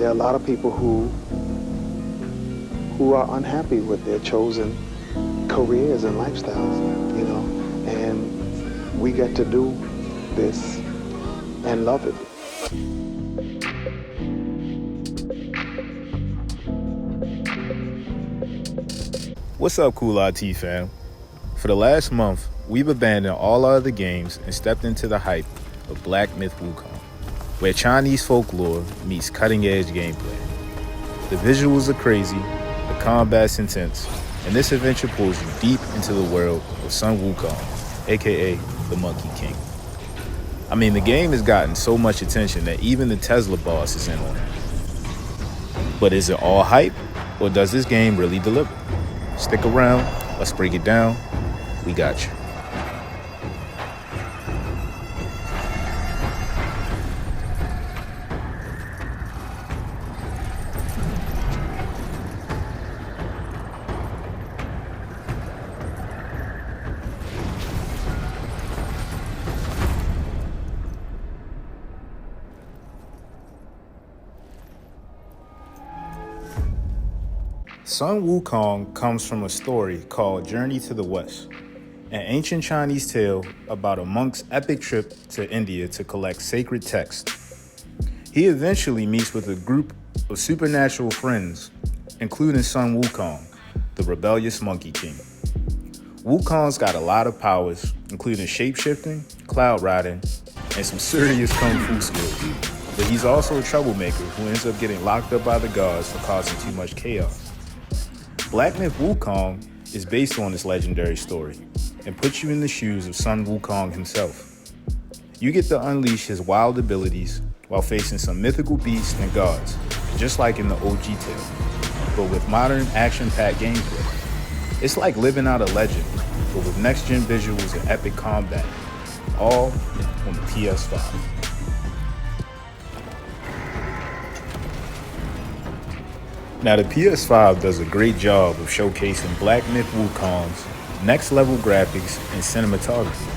there are a lot of people who are unhappy with their chosen careers and lifestyles, you know, and we get to do this and love it. What's up, Cool IT fam? For the last month, we've abandoned all our other games and stepped into the hype of Blackmyth Wukong, where Chinese folklore meets cutting-edge gameplay. The visuals are crazy, the combat's intense, and this adventure pulls you deep into the world of Sun Wukong, aka the Monkey King. I mean, the game has gotten so much attention that even the Tesla boss is in on it. But is it all hype, or does this game really deliver? Stick around, let's break it down. We got you. Sun Wukong comes from a story called Journey to the West, an ancient Chinese tale about a monk's epic trip to India to collect sacred texts. He eventually meets with a group of supernatural friends, including Sun Wukong, the rebellious Monkey King. Wukong's got a lot of powers, including shape-shifting, cloud riding, and some serious kung fu skills. But he's also a troublemaker who ends up getting locked up by the gods for causing too much chaos. Blackmyth Wukong is based on this legendary story and puts you in the shoes of Sun Wukong himself. You get to unleash his wild abilities while facing some mythical beasts and gods, just like in the OG tale, but with modern action-packed gameplay. It's like living out a legend, but with next-gen visuals and epic combat, all on the PS5. Now, the PS5 does a great job of showcasing Blackmyth Wukong's next-level graphics and cinematography.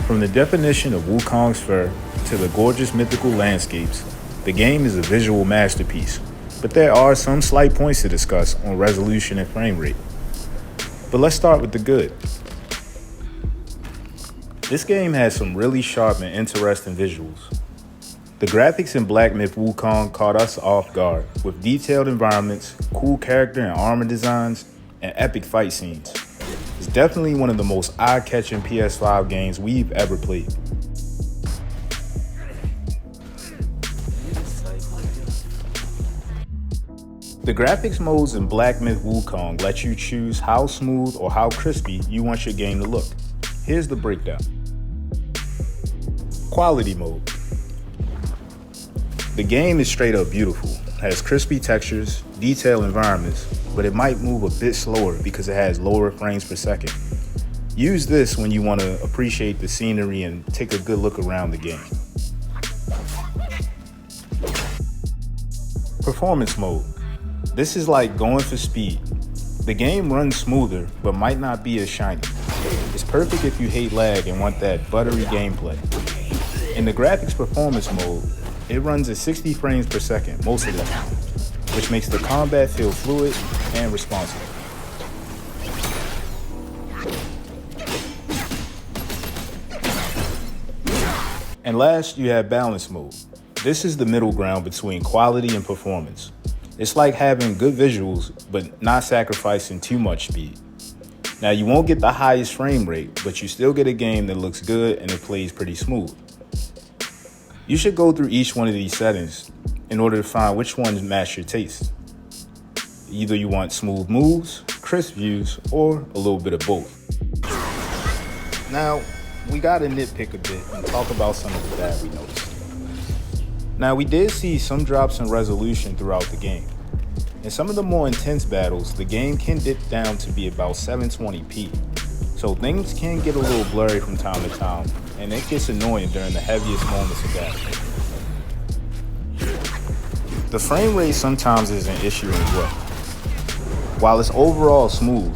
From the definition of Wukong's fur to the gorgeous mythical landscapes, the game is a visual masterpiece, but there are some slight points to discuss on resolution and frame rate. But let's start with the good. This game has some really sharp and interesting visuals. The graphics in Blackmyth Wukong caught us off guard with detailed environments, cool character and armor designs, and epic fight scenes. It's definitely one of the most eye-catching PS5 games we've ever played. The graphics modes in Blackmyth Wukong let you choose how smooth or how crispy you want your game to look. Here's the breakdown. Quality mode. The game is straight up beautiful, has crispy textures, detailed environments, but it might move a bit slower because it has lower frames per second. Use this when you want to appreciate the scenery and take a good look around the game. Performance mode. This is like going for speed. The game runs smoother, but might not be as shiny. It's perfect if you hate lag and want that buttery gameplay. In the graphics performance mode, it runs at 60 frames per second most of the time, which makes the combat feel fluid and responsive. And last, you have balance mode. This is the middle ground between quality and performance. It's like having good visuals, but not sacrificing too much speed. Now, you won't get the highest frame rate, but you still get a game that looks good and it plays pretty smooth. You should go through each one of these settings in order to find which ones match your taste. Either you want smooth moves, crisp views, or a little bit of both. Now, we gotta nitpick a bit and talk about some of the bad we noticed. Now, we did see some drops in resolution throughout the game. In some of the more intense battles, the game can dip down to be about 720p. So things can get a little blurry from time to time, and it gets annoying during the heaviest moments of battle. The frame rate sometimes is an issue as well. While it's overall smooth,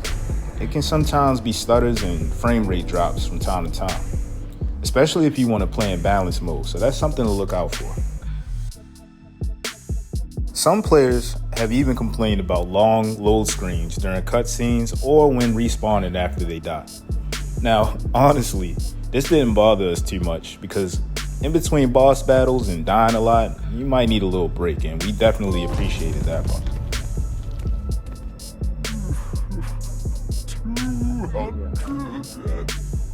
it can sometimes be stutters and frame rate drops from time to time, especially if you want to play in balance mode, so that's something to look out for. Some players have even complained about long load screens during cutscenes or when respawning after they die. Now, honestly, this didn't bother us too much because in between boss battles and dying a lot, you might need a little break, and we definitely appreciated that part.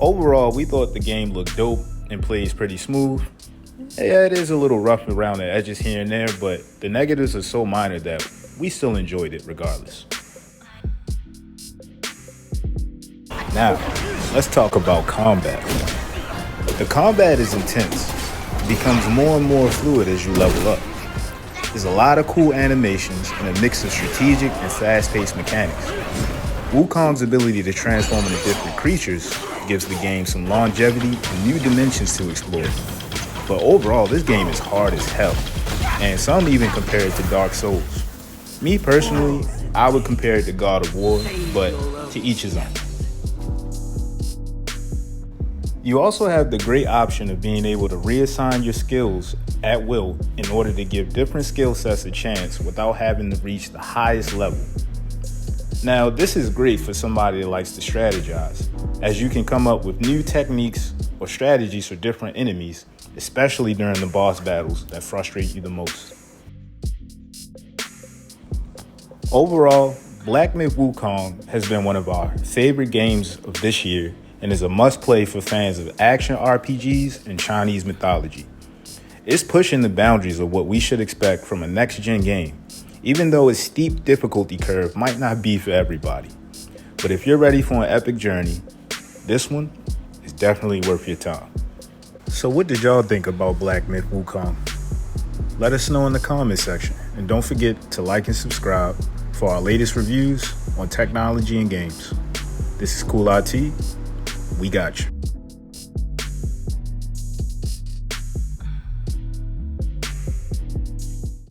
Overall, we thought the game looked dope and plays pretty smooth. Yeah, it is a little rough around the edges here and there, but the negatives are so minor that we still enjoyed it regardless. Now, let's talk about combat. The combat is intense. It becomes more and more fluid as you level up. There's a lot of cool animations and a mix of strategic and fast-paced mechanics. Wukong's ability to transform into different creatures gives the game some longevity and new dimensions to explore. But overall, this game is hard as hell, and some even compare it to Dark Souls. Me personally, I would compare it to God of War, but to each his own. You also have the great option of being able to reassign your skills at will in order to give different skill sets a chance without having to reach the highest level. Now, this is great for somebody that likes to strategize, as you can come up with new techniques or strategies for different enemies, especially during the boss battles that frustrate you the most. Overall, Black Myth Wukong has been one of our favorite games of this year and is a must-play for fans of action RPGs and Chinese mythology. It's pushing the boundaries of what we should expect from a next-gen game, even though its steep difficulty curve might not be for everybody. But if you're ready for an epic journey, this one is definitely worth your time. So what did y'all think about Black Myth Wukong? Let us know in the comment section, and don't forget to like and subscribe for our latest reviews on technology and games. This is Cool IT. We got you.